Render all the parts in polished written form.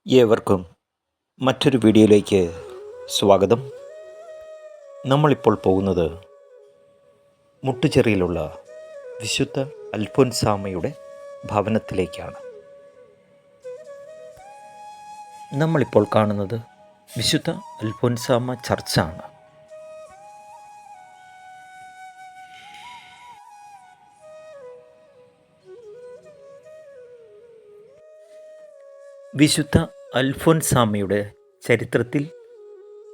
ഏവർക്കും മറ്റൊരു വീഡിയോയിലേക്ക് സ്വാഗതം. നമ്മളിപ്പോൾ പോകുന്നത് മുട്ടുചിറയിലുള്ള വിശുദ്ധ അൽഫോൻസാമ്മയുടെ ഭവനത്തിലേക്കാണ്. നമ്മളിപ്പോൾ കാണുന്നത് വിശുദ്ധ അൽഫോൻസാമ്മ ചർച്ചാണ്. വിശുദ്ധ അൽഫോൻസാമ്മയുടെ ചരിത്രത്തിൽ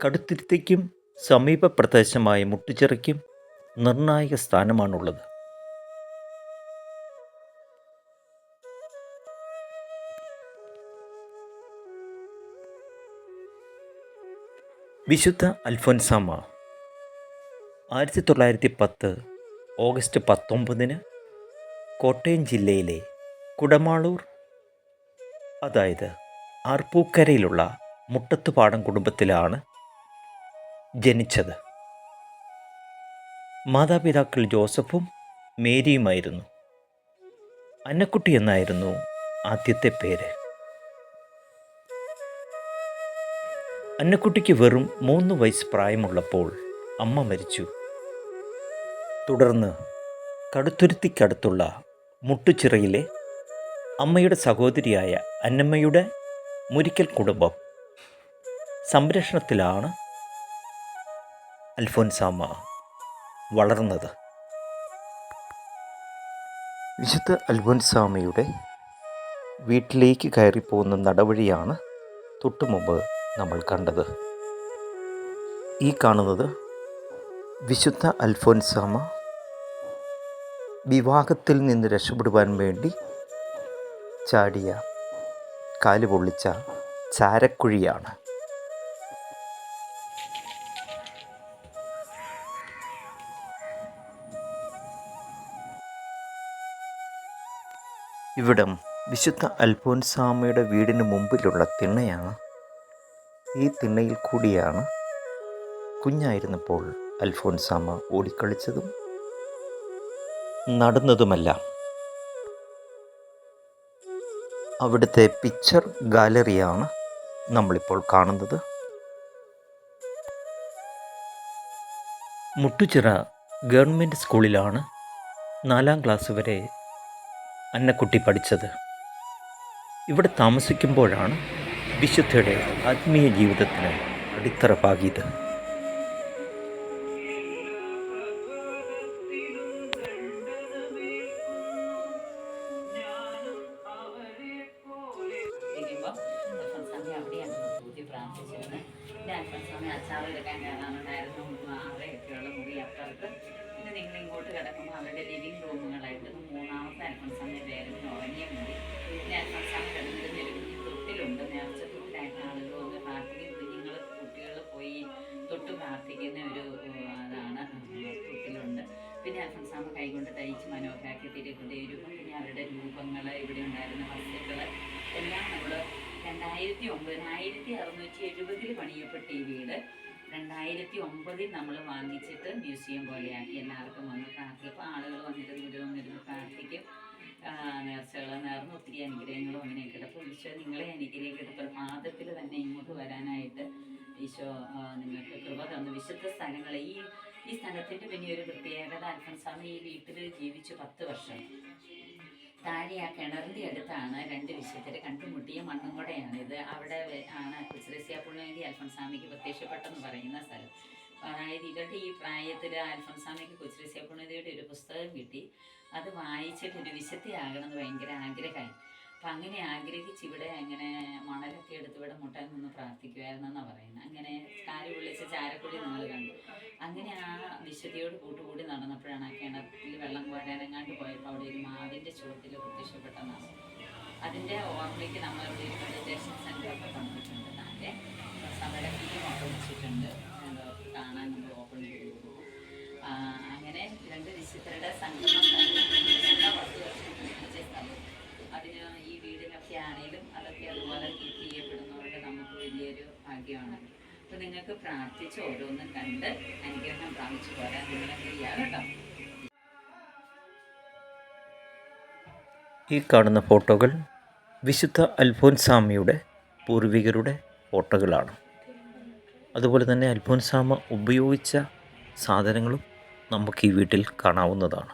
കടുത്തുരുത്തിക്കും സമീപ പ്രദേശമായ മുട്ടുചിറയ്ക്കും നിർണായക സ്ഥാനമാണുള്ളത്. വിശുദ്ധ അൽഫോൻസാമ്മ 1910 ഓഗസ്റ്റ് 19 കോട്ടയം ജില്ലയിലെ കുടമാളൂർ, അതായത് ആർപ്പൂക്കരയിലുള്ള മുട്ടത്തുപാടം കുടുംബത്തിലാണ് ജനിച്ചത്. മാതാപിതാക്കൾ ജോസഫും മേരിയുമായിരുന്നു. അന്നക്കുട്ടി എന്നായിരുന്നു ആദ്യത്തെ പേര്. അന്നക്കുട്ടിക്ക് വെറും 3 വയസ്സ് പ്രായമുള്ളപ്പോൾ അമ്മ മരിച്ചു. തുടർന്ന് കടുത്തുരുത്തിക്കടുത്തുള്ള മുട്ടുചിറയിലെ അമ്മയുടെ സഹോദരിയായ അന്നമ്മയുടെ മുരിക്കൽ കുടുംബം സംരക്ഷണത്തിലാണ് അൽഫോൻസാമ്മ വളർന്നത്. വിശുദ്ധ അൽഫോൻസാമ്മയുടെ വീട്ടിലേക്ക് കയറിപ്പോകുന്ന നടവഴിയാണ് തൊട്ടുമുമ്പ് നമ്മൾ കണ്ടത്. ഈ കാണുന്നത് വിശുദ്ധ അൽഫോൻസാമ്മ വിവാഹത്തിൽ നിന്ന് രക്ഷപ്പെടുവാൻ വേണ്ടി ചാടിയ കാല് പൊള്ളിച്ച ചാരക്കുഴിയാണ്. ഇവിടം വിശുദ്ധ അൽഫോൻസാമ്മയുടെ വീടിന് മുമ്പിലുള്ള തിണ്ണയാണ്. ഈ തിണ്ണയിൽ കൂടിയാണ് കുഞ്ഞായിരുന്നപ്പോൾ അൽഫോൻസാമ്മ ഓടിക്കളിച്ചതും നടന്നതുമെല്ലാം. അവിടുത്തെ പിക്ചർ ഗാലറിയാണ് നമ്മളിപ്പോൾ കാണുന്നത്. മുട്ടുചിറ ഗവൺമെൻറ് സ്കൂളിലാണ് 4ാം ക്ലാസ് വരെ അന്നക്കുട്ടി പഠിച്ചത്. ഇവിടെ താമസിക്കുമ്പോഴാണ് വിശുദ്ധയുടെ ആത്മീയ ജീവിതത്തിന് അടിത്തറ പാകിയത്. പ്രാർത്ഥിച്ചിരുന്നത് എൻ്റെ അൽഫോൻസാമ്മ അച്ചാറെടുക്കാൻ കയറാനുണ്ടായിരുന്നു. 6 മുറി അപ്പുറത്ത്. പിന്നെ നിങ്ങൾ ഇങ്ങോട്ട് കിടക്കുമ്പോൾ അവരുടെ ലിവിങ് റൂമുകളായിട്ട് 3ാമത്തെ അൽഫോൻസാമ്മ വേഗം ഉറങ്ങിയ മുറി. പിന്നെ അൽഫോൻസാമ്മ കിടന്നിരുന്ന ഒരു കുഞ്ഞു തൊട്ടിലുണ്ട്. നേർച്ച തൊട്ടിലായിട്ട് ആളുകൾ വന്ന് പ്രാർത്ഥിക്കും. കുട്ടികൾ പോയി തൊട്ട് പ്രാർത്ഥിക്കുന്ന ഒരു അതാണ് തൊട്ടിലുണ്ട്. പിന്നെ അൽഫോൻസാമ്മ കൈകൊണ്ട് തയ്ച്ച് മനോഹരാക്കി തിരികൊണ്ടേയിരിക്കും. പിന്നെ അവരുടെ രൂപങ്ങൾ, ഇവിടെ ഉണ്ടായിരുന്ന വസ്തുക്കൾ എല്ലാം നമ്മൾ 1670 പണിയപ്പെട്ട ഈ വീട് 2009 നമ്മൾ വാങ്ങിച്ചിട്ട് മ്യൂസിയം പോലെയാക്കി. എല്ലാവർക്കും വന്ന് പ്രാർത്ഥിക്കും. ആളുകൾ വന്നിരുന്ന് പ്രാർത്ഥിക്കും. നേർച്ചകൾ നേർന്ന് ഒത്തിരി അനുഗ്രഹങ്ങളും അങ്ങനെയൊക്കെ കിടക്കും. ഈശോ നിങ്ങളെ അനുഗ്രഹിക്കട്ടെ. പാദത്തിൽ തന്നെ ഇങ്ങോട്ട് വരാനായിട്ട് ഈശോ നിങ്ങൾക്ക് കൃപ തന്നു. വിശുദ്ധ സ്ഥലങ്ങൾ ഈ സ്ഥലത്തിൻ്റെ പിന്നെ ഒരു പ്രത്യേകത, അൽഫോൻസാമ്മ ഈ വീട്ടിൽ ജീവിച്ചു 10 വർഷം. താഴെ ആ കിണറിൻ്റെ അടുത്താണ് 2 വിശുദ്ധർ കണ്ടുമുട്ടിയ മണ്ണുംകുടയാണിത്. അവിടെ ആണ് കൊച്ചുത്രേസ്യ പുണ്യവതി അൽഫോൻസാമ്മയ്ക്ക് പ്രത്യക്ഷപ്പെട്ടെന്ന് പറയുന്ന സ്ഥലം. അതായത് ഇവരുടെ ഈ പ്രായത്തിൽ അൽഫോൻസാമ്മയ്ക്ക് കൊച്ചുത്രേസ്യ പുണ്യവതിയുടെ ഒരു പുസ്തകം കിട്ടി. അത് വായിച്ചിട്ട് ഒരു വിശുദ്ധയാകണമെന്ന് ഭയങ്കര ആഗ്രഹമായി. അപ്പം അങ്ങനെ ആഗ്രഹിച്ച് ഇവിടെ അങ്ങനെ മണലൊക്കെ എടുത്ത് ഇവിടെ മുട്ടാൻ നിന്ന് പ്രാർത്ഥിക്കുമായിരുന്നെന്നാണ് പറയുന്നത്. അങ്ങനെ കാല് വിളിച്ച് ചാരക്കുടി നമ്മൾ കണ്ടു. അങ്ങനെ ആ വിശുദ്ധിയോട് കൂട്ടുകൂടി നടന്നപ്പോഴാണ് ആ കിണറ്റിൽ വെള്ളം കോരാനെങ്ങാണ്ട് പോയപ്പോൾ അവിടെ ഒരു മാവിൻ്റെ ചുവട്ടിൽ പ്രത്യക്ഷപ്പെട്ടെന്നാണ്. അതിൻ്റെ ഓർമ്മയ്ക്ക് നമ്മളിവിടെ ഒരു മെഡിറ്റേഷൻ സെൻ്ററൊക്കെ തന്നിട്ടുണ്ട്. താഴെ സഭയുടെ ഫീമൊക്കെ വെച്ചിട്ടുണ്ട്. കാണാൻ നമ്മൾ ഓപ്പൺ ചെയ്തു. അങ്ങനെ 2 വിശുദ്ധരുടെ സംഗമ സ്ഥലം 10 വർഷം പിടിച്ച സ്ഥലം. അതിന് ഈ വീടിനൊക്കെ ആണെങ്കിലും അതൊക്കെ അതുപോലെ കീപ്പ് ചെയ്യപ്പെടുന്നതുകൊണ്ട് നമുക്ക് വലിയൊരു ഭാഗ്യമാണ്. അപ്പോൾ നിങ്ങൾക്ക് പ്രാർത്ഥിച്ച് ഓരോന്നും കണ്ട് അനുഗ്രഹം പ്രാപിച്ചു പോരാൻ നിങ്ങളെ ചെയ്യാം കേട്ടോ. ഈ കാണുന്ന ഫോട്ടോകൾ വിശുദ്ധ അൽഫോൻസാമ്മയുടെ പൂർവികരുടെ ഫോട്ടോകളാണ്. അതുപോലെ തന്നെ അൽഫോൻസാമ്മ ഉപയോഗിച്ച സാധനങ്ങളും നമുക്ക് ഈ വീട്ടിൽ കാണാവുന്നതാണ്.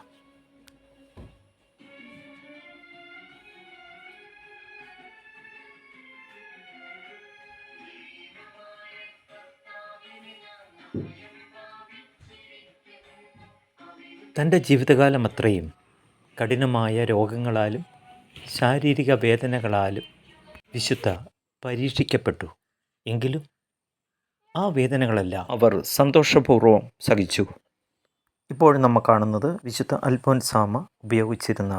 തൻ്റെ ജീവിതകാലം അത്രയും കഠിനമായ രോഗങ്ങളാലും ശാരീരിക വേദനകളാലും വിശുദ്ധ പരീക്ഷിക്കപ്പെട്ടു. എങ്കിലും ആ വേദനകളെല്ലാം അവർ സന്തോഷപൂർവ്വം സഹിച്ചു. ഇപ്പോൾ നമ്മൾ കാണുന്നത് വിശുദ്ധ അൽഫോൻസാമ്മ ഉപയോഗിച്ചിരുന്ന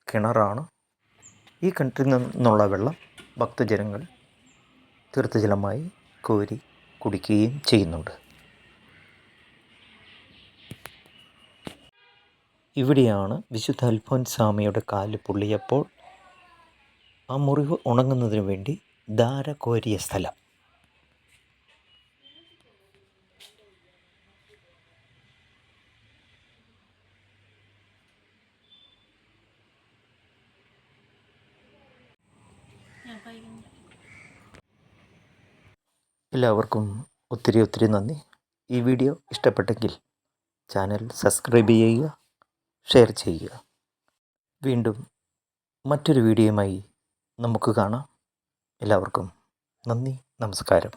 കിണറാണ്. ഈ കിണറ്റിൽ നിന്നുള്ള വെള്ളം ഭക്തജനങ്ങൾ തീർത്ഥജലമായി കോരി കുടിക്കുകയും ചെയ്യുന്നുണ്ട്. ഇവിടെയാണ് വിശുദ്ധ അൽഫോൻസാമ്മയുടെ കാല് പൊള്ളിയപ്പോൾ ആ മുറിവ് ഉണങ്ങുന്നതിന് വേണ്ടി ധാര കോരിയ സ്ഥലം. എല്ലാവർക്കും ഒത്തിരി നന്ദി. ഈ വീഡിയോ ഇഷ്ടപ്പെട്ടെങ്കിൽ ചാനൽ സബ്സ്ക്രൈബ് ചെയ്യുക, ഷെയർ ചെയ്യുക. വീണ്ടും മറ്റൊരു വീഡിയോയുമായി നമുക്ക് കാണാം. എല്ലാവർക്കും നന്ദി, നമസ്കാരം.